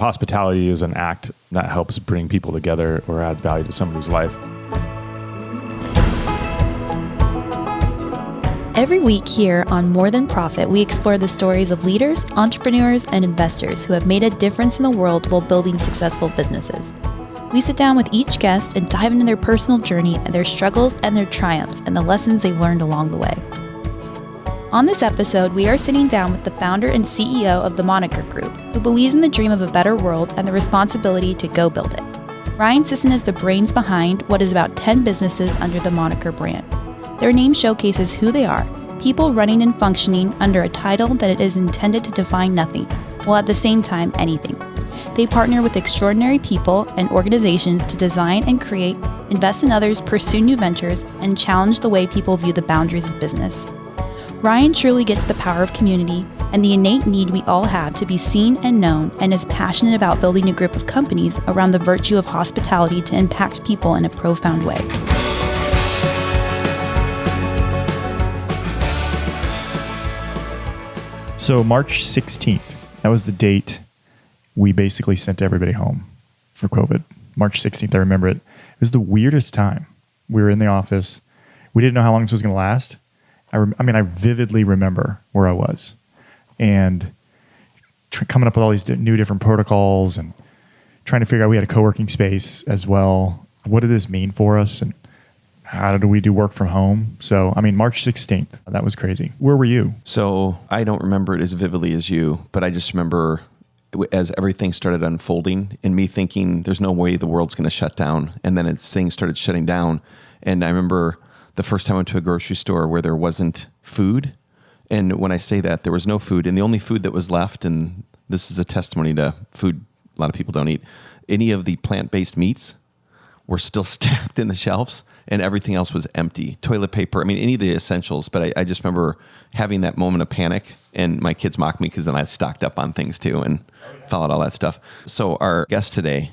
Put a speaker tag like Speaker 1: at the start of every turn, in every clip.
Speaker 1: Hospitality is an act that helps bring people together or add value to somebody's life.
Speaker 2: Every week here on More Than Profit, we explore the stories of leaders, entrepreneurs, and investors who have made a difference in the world while building successful businesses. We sit down with each guest and dive into their personal journey and their struggles and their triumphs and the lessons they've learned along the way. On this episode, we are sitting down with the founder and CEO of the Moniker Group, who believes in the dream of a better world and the responsibility to go build it. Ryan Sisson is the brains behind what is about 10 businesses under the Moniker brand. Their name showcases who they are, people running and functioning under a title that it is intended to define nothing, while at the same time anything. They partner with extraordinary people and organizations to design and create, invest in others, pursue new ventures, and challenge the way people view the boundaries of business. Ryan truly gets the power of community and the innate need we all have to be seen and known, and is passionate about building a group of companies around the virtue of hospitality to impact people in a profound way.
Speaker 3: So March 16th, that was the date we basically sent everybody home for COVID. March 16th, I remember it. It was the weirdest time. We were in the office. We didn't know how long this was going to last. I vividly remember where I was and coming up with all these new different protocols and trying to figure out, we had a co-working space as well. What did this mean for us? And how do we do work from home? So, March 16th, that was crazy. Where were you?
Speaker 4: So I don't remember it as vividly as you, but I just remember as everything started unfolding and me thinking there's no way the world's going to shut down. And then things started shutting down. And I remember the first time I went to a grocery store where there wasn't food. And when I say that, there was no food. And the only food that was left, and this is a testimony to food a lot of people don't eat, any of the plant-based meats were still stacked in the shelves and everything else was empty. Toilet paper, any of the essentials. But I just remember having that moment of panic, and my kids mocked me because then I stocked up on things too and followed all that stuff. So our guest today,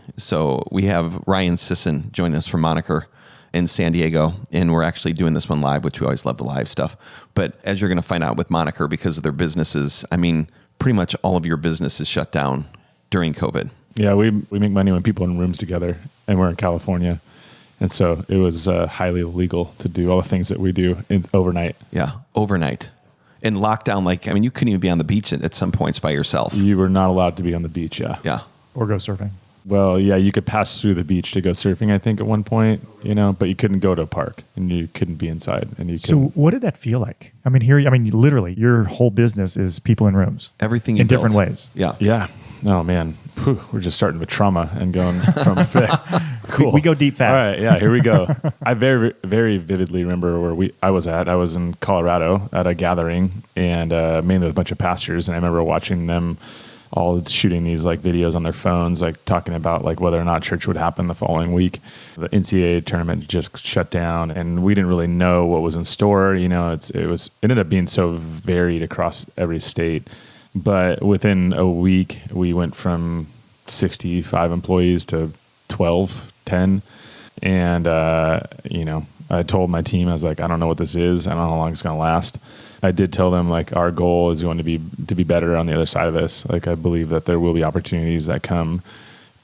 Speaker 4: we have Ryan Sisson joining us from Moniker in San Diego, and we're actually doing this one live, which we always love the live stuff. But as you're going to find out with Moniker, because of their businesses, pretty much all of your business is shut down during COVID.
Speaker 1: Yeah, we make money when people are in rooms together, and we're in California. And so it was highly illegal to do all the things that we do overnight.
Speaker 4: Yeah, overnight. And lockdown, you couldn't even be on the beach at some points by yourself.
Speaker 1: You were not allowed to be on the beach, yeah.
Speaker 4: Yeah.
Speaker 3: Or go surfing.
Speaker 1: Well, yeah, you could pass through the beach to go surfing, I think, at one point, but you couldn't go to a park and you couldn't be inside.
Speaker 3: So what did that feel like? Literally, your whole business is people in rooms.
Speaker 4: Everything
Speaker 3: in
Speaker 4: built.
Speaker 3: different ways.
Speaker 4: Yeah.
Speaker 1: Yeah. Oh, man. Whew, we're just starting with trauma and going from
Speaker 3: Cool. We go deep fast.
Speaker 1: All right, yeah, here we go. I very, very vividly remember where I was at. I was in Colorado at a gathering, and mainly with a bunch of pastors, and I remember watching them all shooting these videos on their phones, talking about whether or not church would happen the following week. The NCAA tournament just shut down, and we didn't really know what was in store. It ended up being so varied across every state. But within a week, we went from 65 employees to 12, 10. And, I told my team, I was like, I don't know what this is. I don't know how long it's going to last. I did tell them our goal is going to be better on the other side of this. I believe that there will be opportunities that come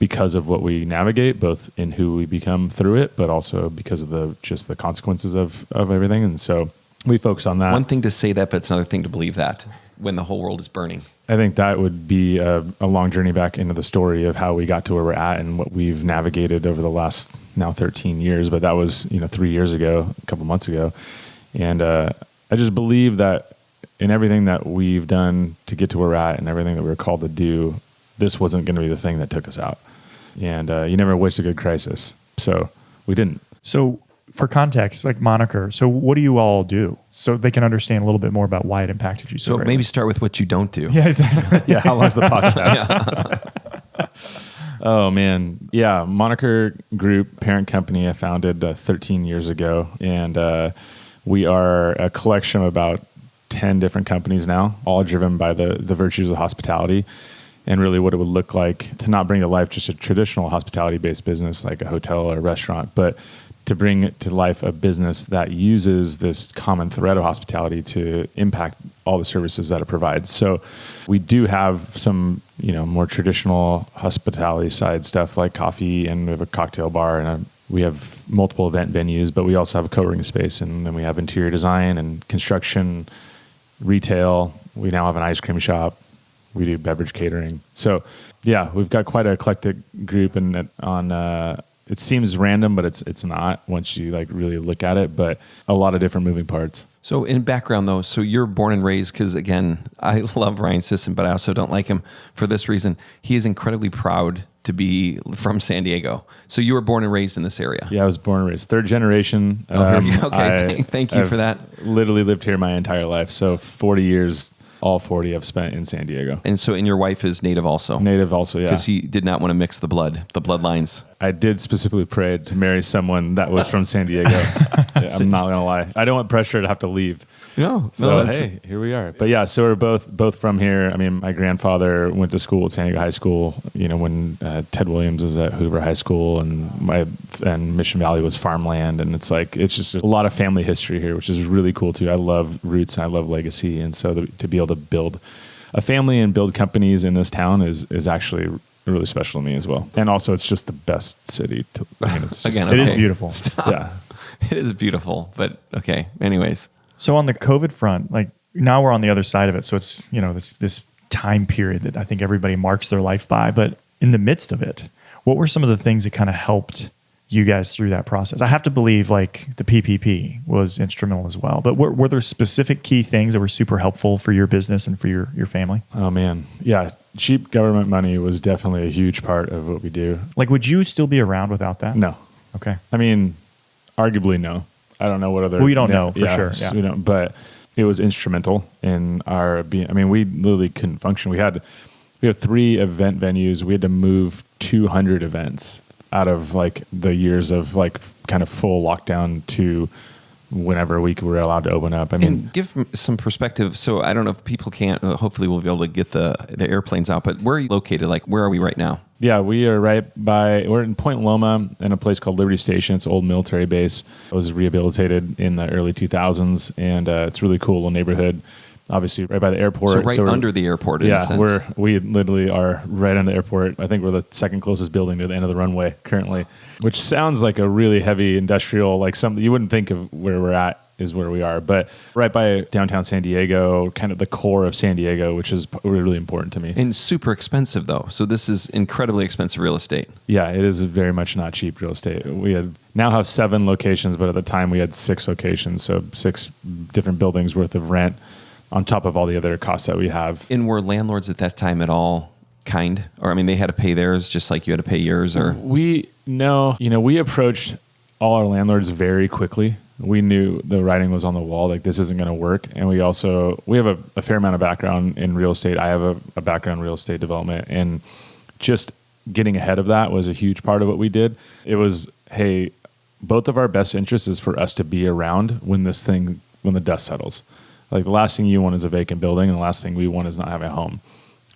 Speaker 1: because of what we navigate, both in who we become through it, but also because of the consequences of everything. And so we focus on that.
Speaker 4: One thing to say that, but it's another thing to believe that when the whole world is burning.
Speaker 1: I think that would be a long journey back into the story of how we got to where we're at and what we've navigated over the last now 13 years. But that was, 3 years ago, a couple months ago. And I just believe that in everything that we've done to get to where we're at and everything that we were called to do, this wasn't going to be the thing that took us out. And you never waste a good crisis. So we didn't.
Speaker 3: So for context, Moniker, so what do you all do? So they can understand a little bit more about why it impacted you so
Speaker 4: So
Speaker 3: greatly.
Speaker 4: maybe start with what you don't do.
Speaker 3: Yeah, exactly.
Speaker 1: Yeah, how long's the podcast? Oh, man. Yeah, Moniker Group, parent company I founded 13 years ago. And we are a collection of about 10 different companies now, all driven by the virtues of hospitality and really what it would look like to not bring to life just a traditional hospitality-based business like a hotel or a restaurant, but to bring to life a business that uses this common thread of hospitality to impact all the services that it provides. So we do have some, more traditional hospitality side stuff like coffee, and we have a cocktail bar, and we have multiple event venues, but we also have a co-working space, and then we have interior design and construction, retail. We now have an ice cream shop. We do beverage catering. So yeah, we've got quite an eclectic group, and it seems random, but it's not once you like really look at it, but a lot of different moving parts.
Speaker 4: So in background though, so you're born and raised, because again, I love Ryan Sisson, but I also don't like him for this reason. He is incredibly proud to be from San Diego. So you were born and raised in this area.
Speaker 1: Yeah, I was born and raised. Third generation.
Speaker 4: Okay, thank you for that.
Speaker 1: Literally lived here my entire life. So 40 years, all 40 I've spent in San Diego.
Speaker 4: And your wife is native also? Native
Speaker 1: also, yeah.
Speaker 4: Because he did not want to mix the bloodlines.
Speaker 1: I did specifically pray to marry someone that was from San Diego. I'm not going to lie. I don't want pressure to have to leave.
Speaker 4: No,
Speaker 1: hey, here we are. But yeah, so we're both from here. I mean, my grandfather went to school at San Diego High School, when Ted Williams was at Hoover High School, and Mission Valley was farmland. And it's just a lot of family history here, which is really cool too. I love roots and I love legacy. And so to be able to build a family and build companies in this town is actually really special to me as well. And also it's just the best city it's just,
Speaker 3: it is beautiful.
Speaker 4: Stop.
Speaker 1: Yeah.
Speaker 4: It is beautiful, but okay. Anyways.
Speaker 3: So on the COVID front, like now we're on the other side of it. So it's, this time period that I think everybody marks their life by. But in the midst of it, what were some of the things that kind of helped you guys through that process? I have to believe like the PPP was instrumental as well. But were there specific key things that were super helpful for your business and for your family?
Speaker 1: Oh, man. Yeah. Cheap government money was definitely a huge part of what we do.
Speaker 3: Like, would you still be around without that?
Speaker 1: No.
Speaker 3: Okay.
Speaker 1: I mean, arguably no. I don't know what other...
Speaker 3: We don't know for sure. Yeah.
Speaker 1: We don't, but it was instrumental in our being... I mean, we literally couldn't function. We have 3 event venues. We had to move 200 events out of like the years of like kind of full lockdown to whenever we were allowed to open up. I mean,
Speaker 4: and give some perspective. So I don't know if people can't, hopefully we'll be able to get the airplanes out, but where are you located? Like, where are we right now?
Speaker 1: Yeah, we are we're in Point Loma in a place called Liberty Station. It's an old military base. It was rehabilitated in the early 2000s, and it's a really cool little neighborhood. Obviously, right by the airport.
Speaker 4: So under the airport, in a sense.
Speaker 1: We literally are right on the airport. I think we're the second closest building to the end of the runway currently, which sounds like a really heavy industrial, like something you wouldn't think of where we're at is where we are. But right by downtown San Diego, kind of the core of San Diego, which is really important to me.
Speaker 4: And super expensive, though. So this is incredibly expensive real estate.
Speaker 1: Yeah, it is very much not cheap real estate. We now have 7 locations, but at the time we had 6 locations, so 6 different buildings worth of rent, on top of all the other costs that we have.
Speaker 4: And were landlords at that time at all kind? Or, I mean, they had to pay theirs just like you had to pay yours? Or
Speaker 1: we approached all our landlords very quickly. We knew the writing was on the wall, like this isn't going to work. And we have a fair amount of background in real estate. I have a background in real estate development. And just getting ahead of that was a huge part of what we did. It was, hey, both of our best interests is for us to be around when the dust settles. Like the last thing you want is a vacant building, and the last thing we want is not having a home.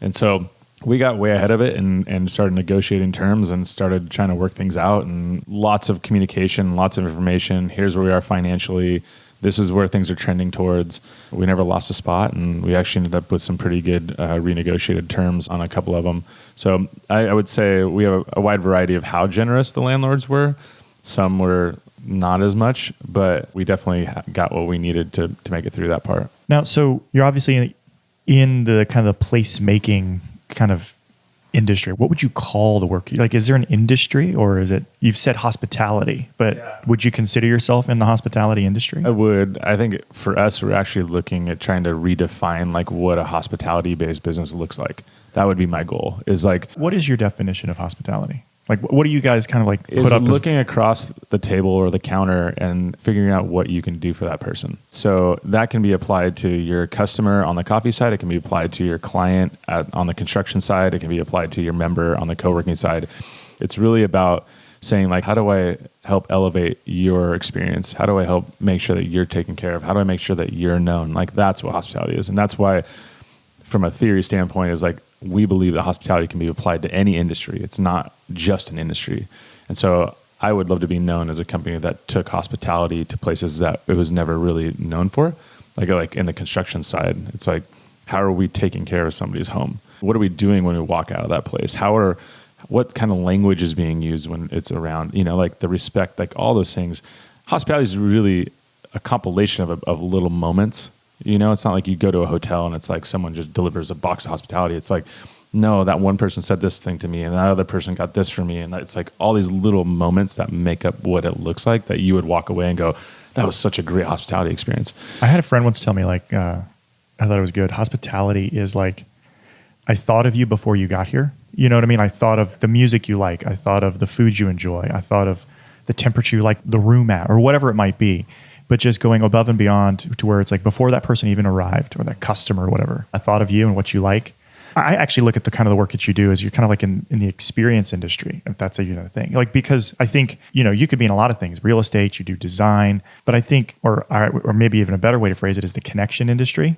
Speaker 1: And so we got way ahead of it and started negotiating terms and started trying to work things out, and lots of communication, lots of information. Here's where we are financially. This is where things are trending towards. We never lost a spot, and we actually ended up with some pretty good renegotiated terms on a couple of them. So I would say we have a wide variety of how generous the landlords were. Some were not as much, but we definitely got what we needed to make it through that part.
Speaker 3: Now, so you're obviously in the kind of placemaking kind of industry. What would you call the work? Like, is there an industry, or is it, you've said hospitality, but would you consider yourself in the hospitality industry?
Speaker 1: I would. I think for us, we're actually looking at trying to redefine like what a hospitality-based business looks like. That would be my goal, is like...
Speaker 3: What is your definition of hospitality? Like, what do you guys kind of like
Speaker 1: put up? Looking across the table or the counter and figuring out what you can do for that person. So that can be applied to your customer on the coffee side. It can be applied to your client on the construction side. It can be applied to your member on the co-working side. It's really about saying, like, how do I help elevate your experience? How do I help make sure that you're taken care of? How do I make sure that you're known? Like, that's what hospitality is. And that's why, from a theory standpoint, is like, we believe that hospitality can be applied to any industry. It's not just an industry. And so I would love to be known as a company that took hospitality to places that it was never really known for. Like in the construction side, it's like, how are we taking care of somebody's home? What are we doing when we walk out of that place? What kind of language is being used when it's around, like the respect, like all those things. Hospitality is really a compilation of little moments. It's not like you go to a hotel and it's like someone just delivers a box of hospitality. It's like, no, that one person said this thing to me and that other person got this for me. And it's like all these little moments that make up what it looks like that you would walk away and go, that was such a great hospitality experience.
Speaker 3: I had a friend once tell me, like, I thought it was good. Hospitality is like, I thought of you before you got here. You know what I mean? I thought of the music you like. I thought of the food you enjoy. I thought of the temperature you like the room at, or whatever it might be. But just going above and beyond to where it's like before that person even arrived, or that customer or whatever, I thought of you and what you like. I actually look at the kind of the work that you do as you're kind of like in the experience industry, if that's a thing. Like, because I think, you could be in a lot of things, real estate, you do design, but I think, or maybe even a better way to phrase it is the connection industry.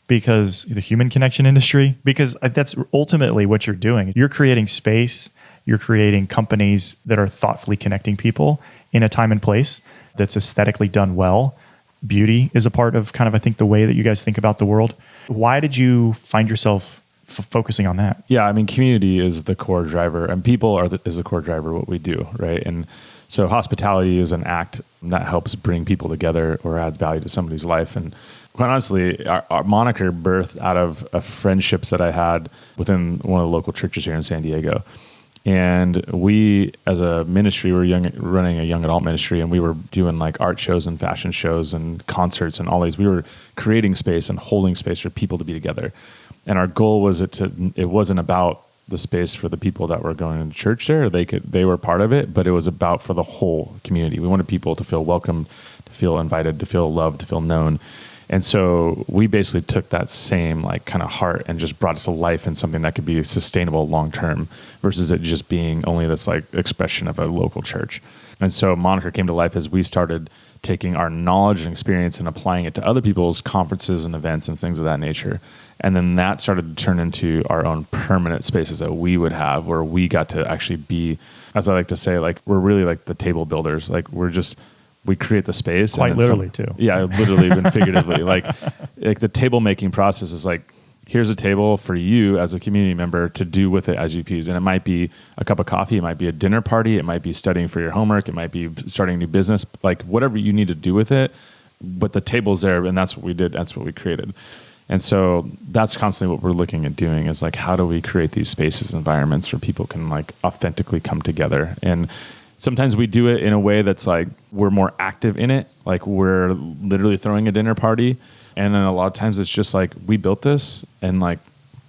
Speaker 3: Because the human connection industry, because that's ultimately what you're doing. You're creating space, you're creating companies that are thoughtfully connecting people in a time and place that's aesthetically done well. Beauty is a part of kind of, I think, the way that you guys think about the world. Why did you find yourself focusing on that?
Speaker 1: Yeah, I mean, community is the core driver, and people is the core driver of what we do, right? And so hospitality is an act that helps bring people together or add value to somebody's life. And quite honestly, our moniker birthed out of friendships that I had within one of the local churches here in San Diego. And we, as a ministry, were running a young adult ministry, and we were doing like art shows and fashion shows and concerts and all these. We were creating space and holding space for people to be together. And our goal was it wasn't about the space for the people that were going to church there. They were part of it, but it was about for the whole community. We wanted people to feel welcome, to feel invited, to feel loved, to feel known. And so we basically took that same like kind of heart and just brought it to life in something that could be sustainable long term, versus it just being only this like expression of a local church. And so Moniker came to life as we started taking our knowledge and experience and applying it to other people's conferences and events and things of that nature. And then that started to turn into our own permanent spaces that we would have, where we got to actually be, as I like to say, like we're really like the table builders. Like we create the space.
Speaker 3: Quite literally too.
Speaker 1: Yeah, literally and figuratively. Like the table making process is like, here's a table for you as a community member to do with it as you please. And it might be a cup of coffee, it might be a dinner party, it might be studying for your homework, it might be starting a new business, like whatever you need to do with it. But the table's there, and that's what we did. That's what we created. And so that's constantly what we're looking at doing, is like, how do we create these spaces, environments where people can like authentically come together? And sometimes we do it in a way that's like we're more active in it, like we're literally throwing a dinner party. And then a lot of times it's just like, we built this, and like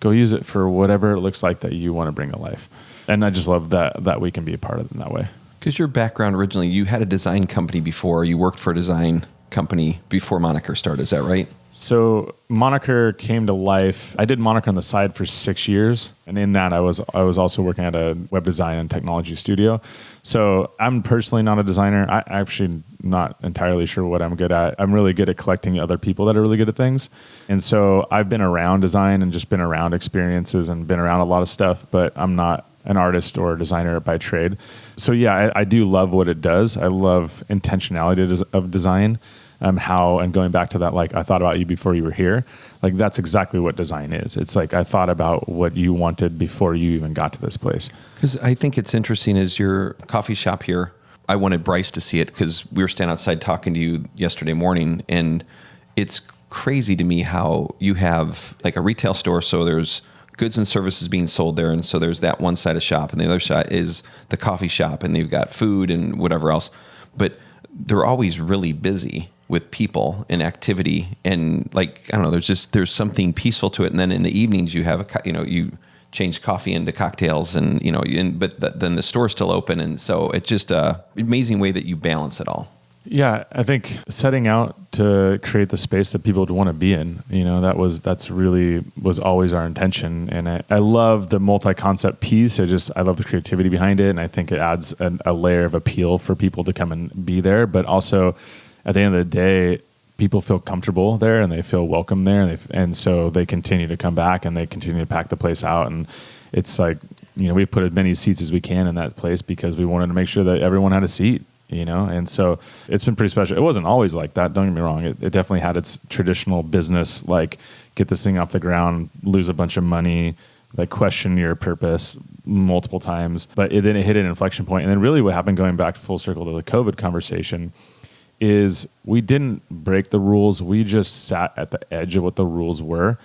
Speaker 1: go use it for whatever it looks like that you want to bring to life. And I just love that we can be a part of it in that way.
Speaker 4: Because your background originally, you had a design company before, you worked for a design company before Moniker started, is that right?
Speaker 1: So Moniker came to life. I did Moniker on the side for 6 years. And in that, I was also working at a web design and technology studio. So I'm personally not a designer. I actually not entirely sure what I'm good at. I'm really good at collecting other people that are really good at things. And so I've been around design and just been around experiences and been around a lot of stuff, but I'm not an artist or a designer by trade. So yeah, I do love what it does. I love intentionality of design. And going back to that, like I thought about you before you were here, like that's exactly what design is. It's like I thought about what you wanted before you even got to this place.
Speaker 4: Because I think it's interesting is your coffee shop here. I wanted Bryce to see it because we were standing outside talking to you yesterday morning, and it's crazy to me how you have like a retail store. So there's goods and services being sold there, and so there's that one side of shop, and the other side is the coffee shop, and they've got food and whatever else. But they're always really busy with people and activity, and like I don't know, there's something peaceful to it. And then in the evenings you have you change coffee into cocktails, and then the store's still open, and so it's just a amazing way that you balance it all.
Speaker 1: Yeah, I think setting out to create the space that people would want to be in, that's really was always our intention. And I love the multi-concept piece. I love the creativity behind it, and I think it adds a layer of appeal for people to come and be there. But also, at the end of the day, people feel comfortable there and they feel welcome there, and so they continue to come back and they continue to pack the place out. And it's like we put as many seats as we can in that place because we wanted to make sure that everyone had a seat, and so it's been pretty special. It wasn't always like that. Don't get me wrong. It definitely had its traditional business, like get this thing off the ground, lose a bunch of money, like question your purpose multiple times. But then it hit an inflection point. And then really what happened, going back full circle to the COVID conversation, is we didn't break the rules. We just sat at the edge of what the rules were.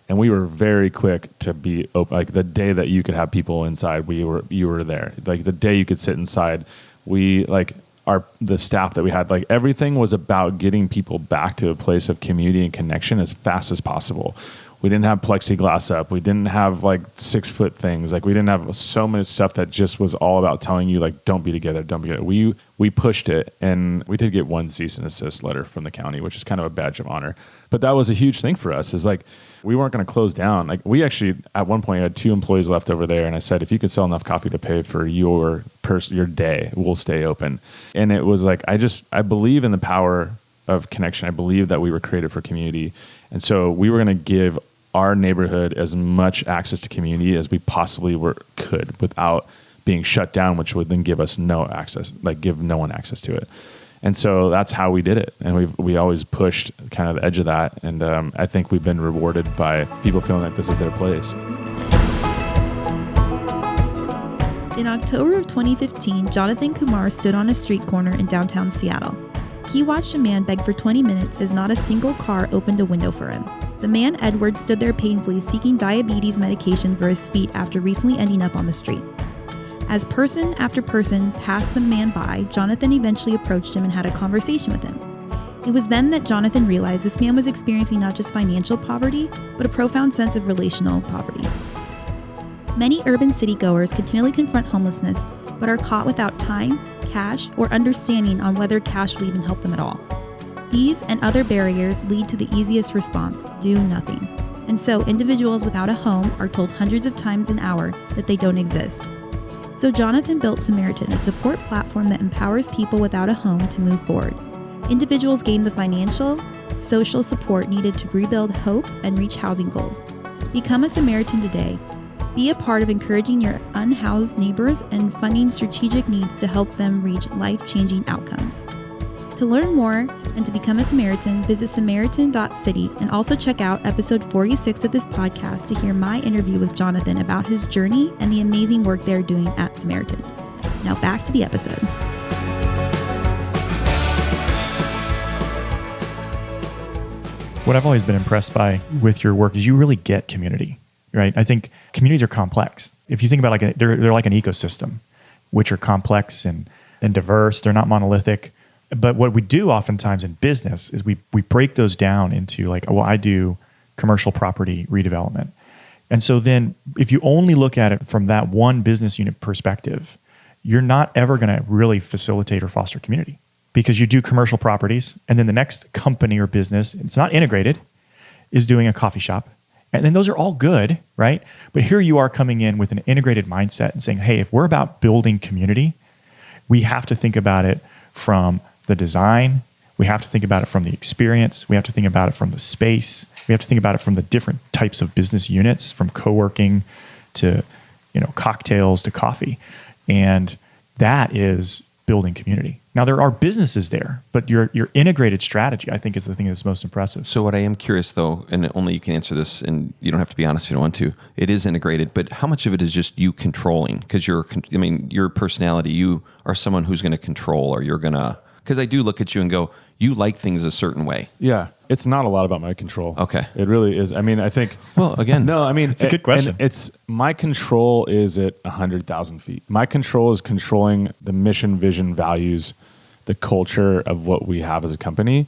Speaker 1: And we were very quick to be open. Like the day that you could have people inside, you were there. Like the day you could sit inside, the staff that we had, like everything was about getting people back to a place of community and connection as fast as possible. We didn't have plexiglass up. We didn't have like 6-foot things. Like we didn't have so much stuff that just was all about telling you like, don't be together, don't be together. We pushed it, and we did get one cease and desist letter from the county, which is kind of a badge of honor. But that was a huge thing for us, is like, we weren't going to close down. Like we actually, at one point, had 2 employees left over there. And I said, if you can sell enough coffee to pay for your day, we'll stay open. And it was like, I believe in the power of connection. I believe that we were created for community. And so we were going to give our neighborhood as much access to community as we possibly could without being shut down, which would then give us no access, like give no one access to it. And so that's how we did it. And we always pushed kind of the edge of that. And I think we've been rewarded by people feeling like this is their place.
Speaker 2: In October of 2015, Jonathan Kumar stood on a street corner in downtown Seattle. He watched a man beg for 20 minutes as not a single car opened a window for him. The man, Edward, stood there painfully seeking diabetes medication for his feet after recently ending up on the street. As person after person passed the man by, Jonathan eventually approached him and had a conversation with him. It was then that Jonathan realized this man was experiencing not just financial poverty, but a profound sense of relational poverty. Many urban city goers continually confront homelessness, but are caught without time, cash, or understanding on whether cash will even help them at all. These and other barriers lead to the easiest response: do nothing. And so individuals without a home are told hundreds of times an hour that they don't exist. So Jonathan built Samaritan, a support platform that empowers people without a home to move forward. Individuals gain the financial, social support needed to rebuild hope and reach housing goals. Become a Samaritan today. Be a part of encouraging your unhoused neighbors and funding strategic needs to help them reach life-changing outcomes. To learn more and to become a Samaritan, visit samaritan.city, and also check out episode 46 of this podcast to hear my interview with Jonathan about his journey and the amazing work they're doing at Samaritan. Now back to the episode.
Speaker 3: What I've always been impressed by with your work is you really get community, right? I think communities are complex. If you think about they're like an ecosystem, which are complex and diverse. They're not monolithic. But what we do oftentimes in business is we break those down into like, well, I do commercial property redevelopment. And so then if you only look at it from that one business unit perspective, you're not ever going to really facilitate or foster community, because you do commercial properties and then the next company or business, it's not integrated, is doing a coffee shop. And then those are all good, right? But here you are coming in with an integrated mindset and saying, hey, if we're about building community, we have to think about it from the design. We have to think about it from the experience. We have to think about it from the space. We have to think about it from the different types of business units, from co-working to, cocktails to coffee. And that is building community. Now there are businesses there, but your integrated strategy, I think, is the thing that's most impressive.
Speaker 4: So what I am curious though, and only you can answer this, and you don't have to be honest if you don't want to, it is integrated, but how much of it is just you controlling? Because your personality, you are someone who's going to control, or you're going to, because I do look at you and go, you like things a certain way.
Speaker 1: Yeah. It's not a lot about my control.
Speaker 4: Okay.
Speaker 1: It really is. I mean, I think...
Speaker 4: Well, again...
Speaker 1: No, I mean...
Speaker 3: It's a good question.
Speaker 1: It's my control is at 100,000 feet. My control is controlling the mission, vision, values, the culture of what we have as a company.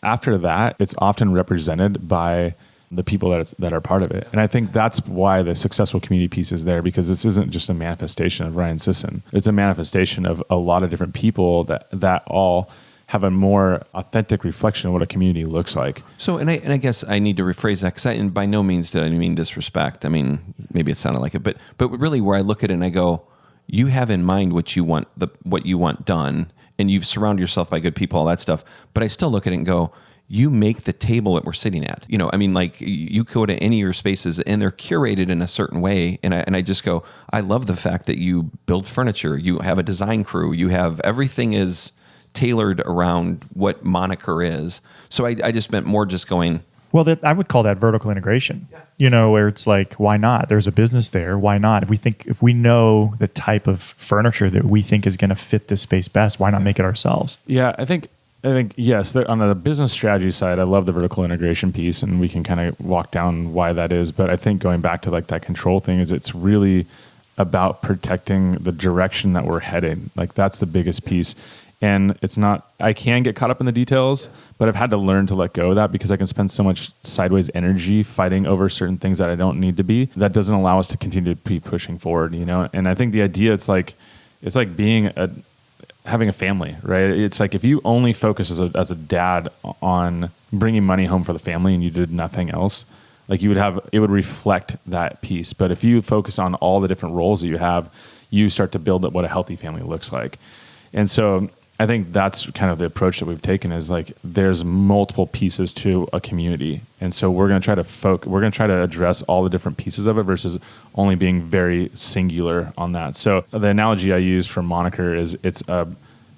Speaker 1: After that, it's often represented by the people that are part of it. And I think that's why the successful community piece is there, because this isn't just a manifestation of Ryan Sisson. It's a manifestation of a lot of different people that all have a more authentic reflection of what a community looks like.
Speaker 4: So, and I guess I need to rephrase that, because by no means did I mean disrespect. I mean, maybe it sounded like it, but really where I look at it and I go, you have in mind what you want done, and you've surrounded yourself by good people, all that stuff. But I still look at it and go, you make the table that we're sitting at. You know, I mean, like you go to any of your spaces and they're curated in a certain way. And I just go, I love the fact that you build furniture. You have a design crew. You have everything is tailored around what Moniker is. So I just meant more just going,
Speaker 3: well, I would call that vertical integration, you know, where it's like, why not? There's a business there. Why not? If we know the type of furniture that we think is going to fit this space best, why not make it ourselves?
Speaker 1: Yeah, I think yes. On the business strategy side, I love the vertical integration piece, and we can kind of walk down why that is. But I think going back to like that control thing is it's really about protecting the direction that we're headed. Like that's the biggest piece. And it's not, I can get caught up in the details, but I've had to learn to let go of that because I can spend so much sideways energy fighting over certain things that I don't need to be. That doesn't allow us to continue to be pushing forward, you know? And I think the idea, it's like having a family, right? It's like if you only focus as a dad on bringing money home for the family and you did nothing else, like it would reflect that piece. But if you focus on all the different roles that you have, you start to build up what a healthy family looks like. And so I think that's kind of the approach that we've taken is like there's multiple pieces to a community. And so we're going to try to address all the different pieces of it versus only being very singular on that. So the analogy I use for Moniker is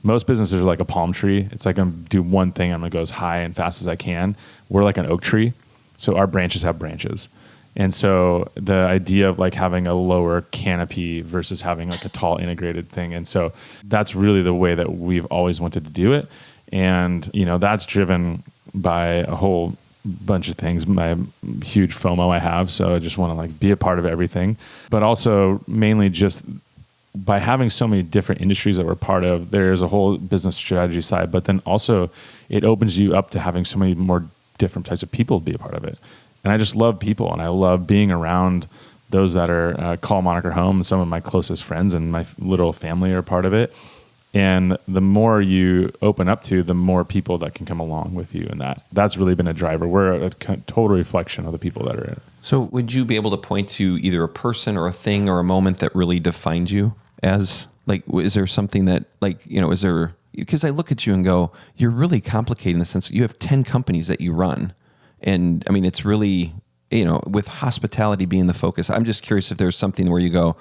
Speaker 1: most businesses are like a palm tree. It's like I'm going to do one thing. I'm going to go as high and fast as I can. We're like an oak tree. So our branches have branches. And so the idea of like having a lower canopy versus having like a tall integrated thing. And so that's really the way that we've always wanted to do it. And, you know, that's driven by a whole bunch of things, my huge FOMO I have. So I just want to like be a part of everything, but also mainly just by having so many different industries that we're part of, there's a whole business strategy side, but then also it opens you up to having so many more different types of people to be a part of it. And I just love people, and I love being around those that are call Moniker home. Some of my closest friends and my little family are part of it. And the more you open up to, the more people that can come along with you. And that's really been a driver. We're a total reflection of the people that are in it.
Speaker 4: So would you be able to point to either a person or a thing or a moment that really defined you as, like, is there something that, like, you know, is there, because I look at you and go, you're really complicated in the sense that you have 10 companies that you run. And I mean, it's really, you know, with hospitality being the focus, I'm just curious if there's something where you go,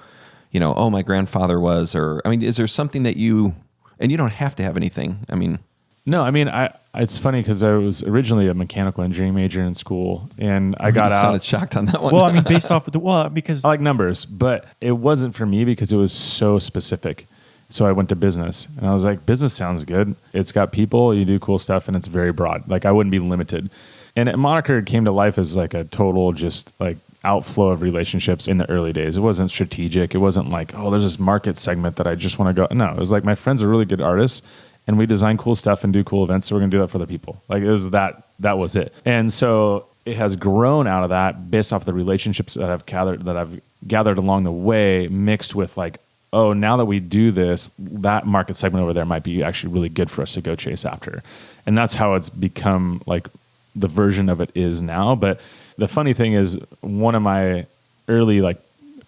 Speaker 4: you know, oh, my grandfather was, or, I mean, is there something that and you don't have to have anything. I mean.
Speaker 1: No, I mean, it's funny because I was originally a mechanical engineering major in school and I got out.
Speaker 4: You sounded shocked on that one.
Speaker 3: Well, I mean, based off of because
Speaker 1: I like numbers, but it wasn't for me because it was so specific. So I went to business and I was like, business sounds good. It's got people, you do cool stuff, and it's very broad. Like I wouldn't be limited. And Moniker came to life as like a total just like outflow of relationships in the early days. It wasn't strategic. It wasn't like, oh, there's this market segment that I just want to go. No, it was like my friends are really good artists and we design cool stuff and do cool events. So we're going to do that for the people. Like it was that was it. And so it has grown out of that based off the relationships that I've gathered along the way, mixed with like, oh, now that we do this, that market segment over there might be actually really good for us to go chase after. And that's how it's become like the version of it is now. But the funny thing is one of my early like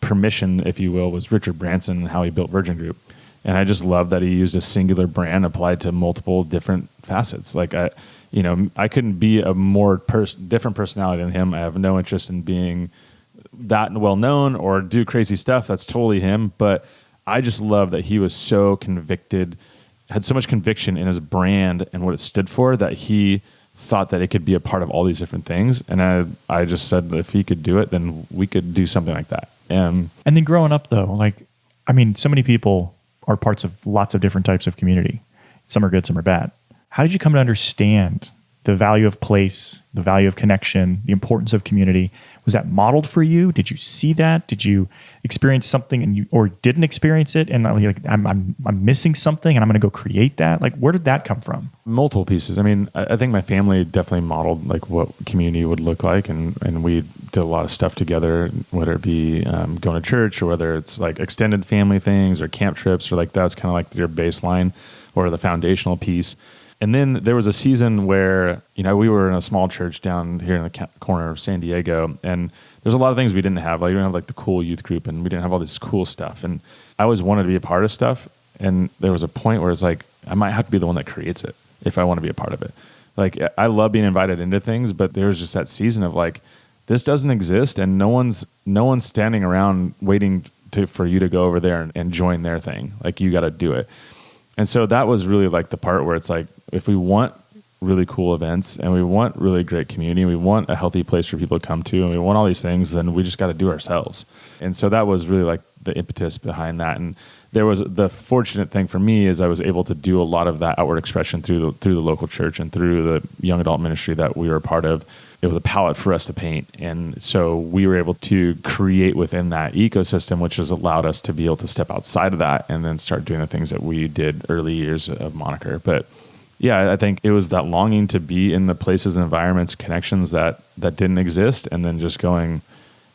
Speaker 1: permission, if you will, was Richard Branson and how he built Virgin Group. And I just love that he used a singular brand applied to multiple different facets. Like I couldn't be a more different personality than him. I have no interest in being that well known or do crazy stuff. That's totally him. But I just love that he was so convicted, had so much conviction in his brand and what it stood for that he thought that it could be a part of all these different things. And I just said that if he could do it, then we could do something like that. And
Speaker 3: then growing up though, like, I mean, so many people are parts of lots of different types of community. Some are good, some are bad. How did you come to understand the value of place, the value of connection, the importance of community? Was that modeled for you? Did you see that? Did you experience something or didn't experience it? And like, I'm missing something and I'm going to go create that. Like, where did that come from?
Speaker 1: Multiple pieces. I mean, I think my family definitely modeled like what community would look like. And we did a lot of stuff together, whether it be going to church or whether it's like extended family things or camp trips or like that's kind of like your baseline or the foundational piece. And then there was a season where, you know, we were in a small church down here in the corner of San Diego, and there's a lot of things we didn't have. Like we didn't have like the cool youth group, and we didn't have all this cool stuff. And I always wanted to be a part of stuff. And there was a point where it's like, I might have to be the one that creates it if I want to be a part of it. Like, I love being invited into things, but there was just that season of like, this doesn't exist, and no one's standing around waiting for you to go over there and join their thing. Like, you got to do it. And so that was really like the part where it's like, if we want really cool events and we want really great community, and we want a healthy place for people to come to, and we want all these things, then we just got to do ourselves. And so that was really like the impetus behind that. And there was the fortunate thing for me is I was able to do a lot of that outward expression through the local church and through the young adult ministry that we were a part of. It was a palette for us to paint. And so we were able to create within that ecosystem, which has allowed us to be able to step outside of that and then start doing the things that we did early years of Moniker. But yeah, I think it was that longing to be in the places and environments, connections that didn't exist, and then just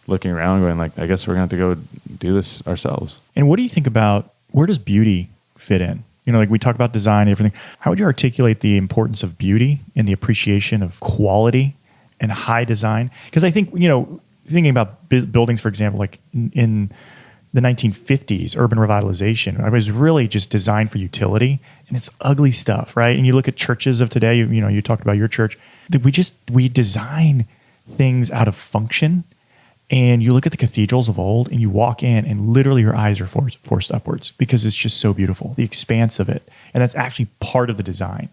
Speaker 1: looking around going like, I guess we're going to have to go do this ourselves.
Speaker 3: And what do you think about, where does beauty fit in? You know, like we talk about design and everything. How would you articulate the importance of beauty and the appreciation of quality and high design? Because I think, you know, thinking about buildings, for example, like in the 1950s, urban revitalization, it was really just designed for utility, and it's ugly stuff, right? And you look at churches of today, you know, you talked about your church, that we design things out of function. And you look at the cathedrals of old and you walk in and literally your eyes are forced upwards because it's just so beautiful, the expanse of it. And that's actually part of the design.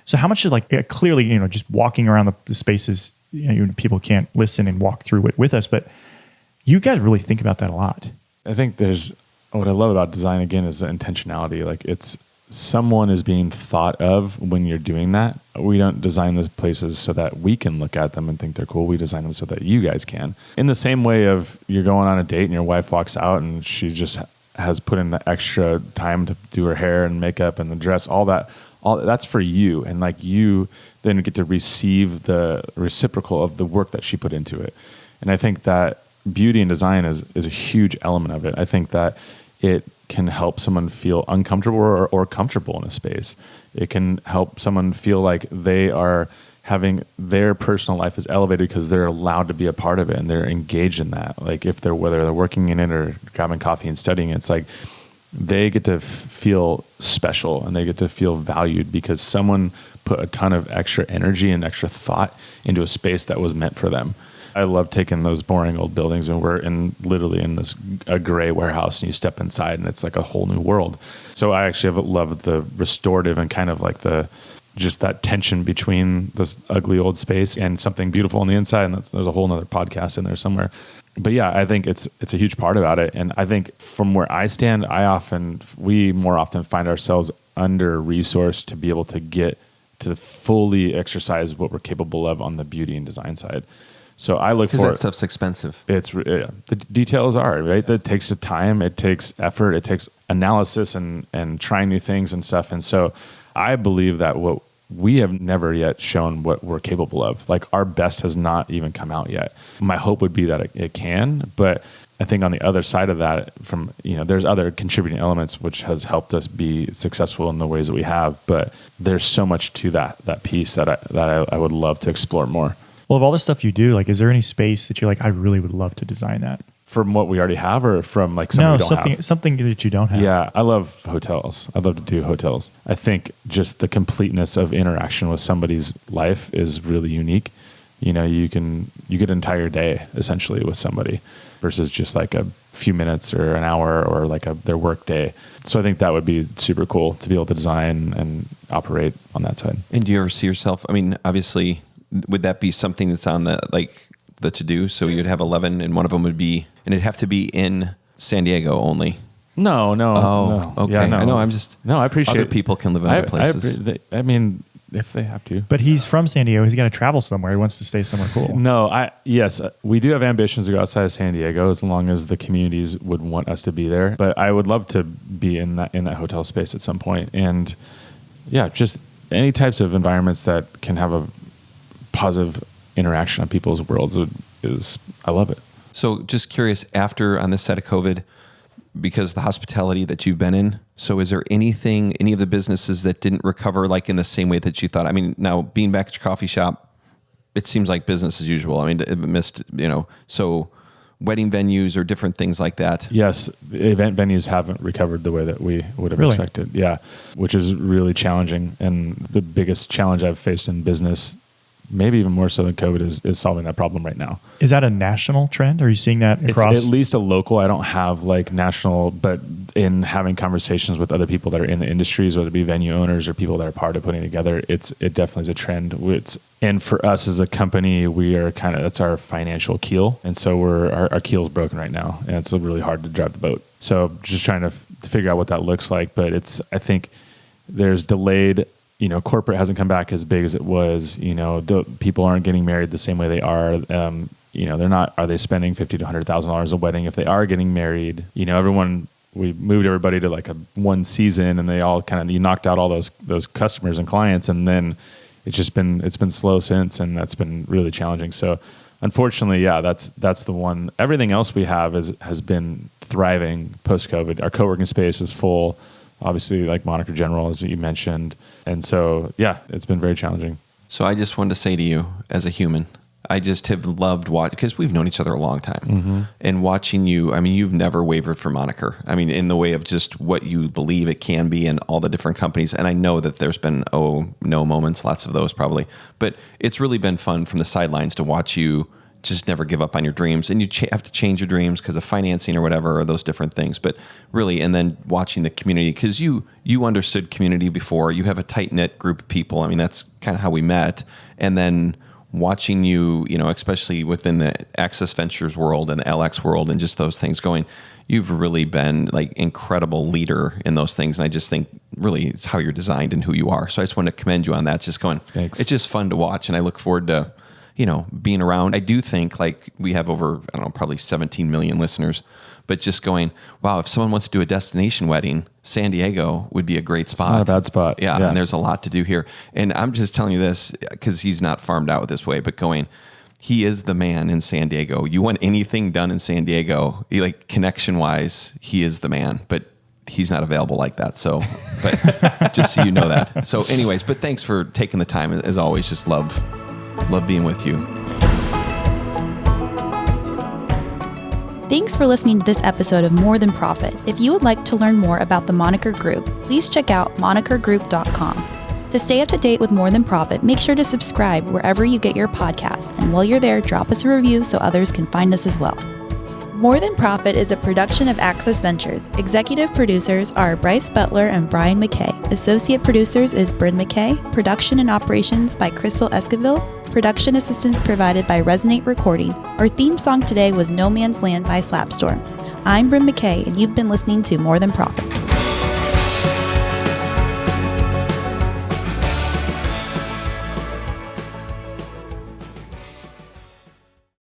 Speaker 3: So how much should clearly, you know, just walking around the spaces, you know, people can't listen and walk through it with us, but you guys really think about that a lot.
Speaker 1: I think what I love about design again is the intentionality. Like, it's someone is being thought of when you're doing that. We don't design those places so that we can look at them and think they're cool. We design them so that you guys can. In the same way of you're going on a date and your wife walks out and she just has put in the extra time to do her hair and makeup and the dress, all that's for you. And like, you then get to receive the reciprocal of the work that she put into it. And I think that beauty and design is a huge element of it. I think that it can help someone feel uncomfortable or comfortable in a space. It can help someone feel like they are having their personal life is elevated because they're allowed to be a part of it and they're engaged in that. Like, whether they're working in it or grabbing coffee and studying, it's like they get to feel special and they get to feel valued because someone put a ton of extra energy and extra thought into a space that was meant for them. I love taking those boring old buildings and we're literally in a gray warehouse and you step inside and it's like a whole new world. So I actually have loved the restorative and kind of like just that tension between this ugly old space and something beautiful on the inside. And there's a whole nother podcast in there somewhere. But yeah, I think it's a huge part about it. And I think from where I stand, we more often find ourselves under-resourced to be able to get to fully exercise what we're capable of on the beauty and design side. So I look for
Speaker 4: because that stuff's expensive.
Speaker 1: The details are right. That takes the time. It takes effort. It takes analysis and trying new things and stuff. And so I believe that what we have never yet shown what we're capable of. Like, our best has not even come out yet. My hope would be that it can, but I think on the other side of that, there's other contributing elements which has helped us be successful in the ways that we have. But there's so much to that piece that I would love to explore more.
Speaker 3: Well, of all the stuff you do, like, is there any space that you're like, I really would love to design that?
Speaker 1: From what we already have, or from like something we don't have?
Speaker 3: Something that you don't have.
Speaker 1: Yeah, I love hotels. I love to do hotels. I think just the completeness of interaction with somebody's life is really unique. You know, you get an entire day essentially with somebody versus just like a few minutes or an hour or like their work day. So I think that would be super cool to be able to design and operate on that side.
Speaker 4: And do you ever see yourself? I mean, obviously, would that be something that's on the to-do? So you'd have 11 and one of them would be, and it'd have to be in San Diego only.
Speaker 1: No.
Speaker 4: Okay.
Speaker 1: Yeah, no.
Speaker 4: I know. I'm just.
Speaker 1: No, I appreciate
Speaker 4: other people can live in other places.
Speaker 1: I mean, if they have to.
Speaker 3: But he's from San Diego. He's got to travel somewhere. He wants to stay somewhere cool.
Speaker 1: No, yes, we do have ambitions to go outside of San Diego as long as the communities would want us to be there. But I would love to be in that hotel space at some point. And yeah, just any types of environments that can have a positive interaction on people's worlds I love it.
Speaker 4: So just curious, after on this side of COVID, because the hospitality that you've been in, so is there any of the businesses that didn't recover like in the same way that you thought? I mean, now being back at your coffee shop, it seems like business as usual. I mean, it missed, so wedding venues or different things like that.
Speaker 1: Yes, event venues haven't recovered the way that we would have expected. Yeah, which is really challenging. And the biggest challenge I've faced in business, maybe even more so than COVID, is solving that problem right now.
Speaker 3: Is that a national trend? Are you seeing that across?
Speaker 1: It's at least a local. I don't have like national, but in having conversations with other people that are in the industries, whether it be venue owners or people that are part of putting it together, it definitely is a trend. And for us as a company, we are that's our financial keel. And so our keel is broken right now, and it's really hard to drive the boat. So just trying to figure out what that looks like. But I think there's delayed, corporate hasn't come back as big as it was. People aren't getting married the same way they are. They're not. Are they spending $50,000 to $100,000 a wedding if they are getting married? We moved everybody to like one season, and they all you knocked out all those customers and clients, and then it's been slow since, and that's been really challenging. So unfortunately, yeah, that's the one. Everything else we have has been thriving post COVID. Our co-working space is full, obviously, like Moniker General, as you mentioned, and so yeah, it's been very challenging.
Speaker 4: So I just wanted to say to you, as a human, I just have loved watching, because we've known each other a long time, and watching you. I mean, you've never wavered for Moniker. I mean, in the way of just what you believe it can be and all the different companies. And I know that there's been no moments, lots of those probably, but it's really been fun from the sidelines to watch you just never give up on your dreams. And you have to change your dreams because of financing or whatever, or those different things. But really, and then watching the community, because you understood community before. You have a tight knit group of people. I mean, that's kind of how we met. And then watching you, especially within the Access Ventures world and the LX world and just those things going, you've really been like incredible leader in those things. And I just think really it's how you're designed and who you are. So I just want to commend you on that. Just going,
Speaker 1: Thanks.
Speaker 4: It's just fun to watch. And I look forward to, being around. I do think like we have over, probably 17 million listeners, but just going, wow, if someone wants to do a destination wedding, San Diego would be a great spot.
Speaker 1: It's not a bad spot.
Speaker 4: Yeah. And there's a lot to do here. And I'm just telling you this because he's not farmed out this way, but he is the man in San Diego. You want anything done in San Diego, like connection wise, he is the man, but he's not available like that. So, but just so you know that. So anyways, but thanks for taking the time. As always, just love being with you.
Speaker 2: Thanks for listening to this episode of More Than Profit. If you would like to learn more about the Moniker Group, please check out monikergroup.com. To stay up to date with More Than Profit, make sure to subscribe wherever you get your podcasts. And while you're there, drop us a review so others can find us as well. More Than Profit is a production of Access Ventures. Executive producers are Bryce Butler and Brian McKay. Associate producers is Bryn McKay. Production and operations by Crystal Esquivel. Production assistance provided by Resonate Recording. Our theme song today was No Man's Land by Slapstorm. I'm Bryn McKay, and you've been listening to More Than Profit.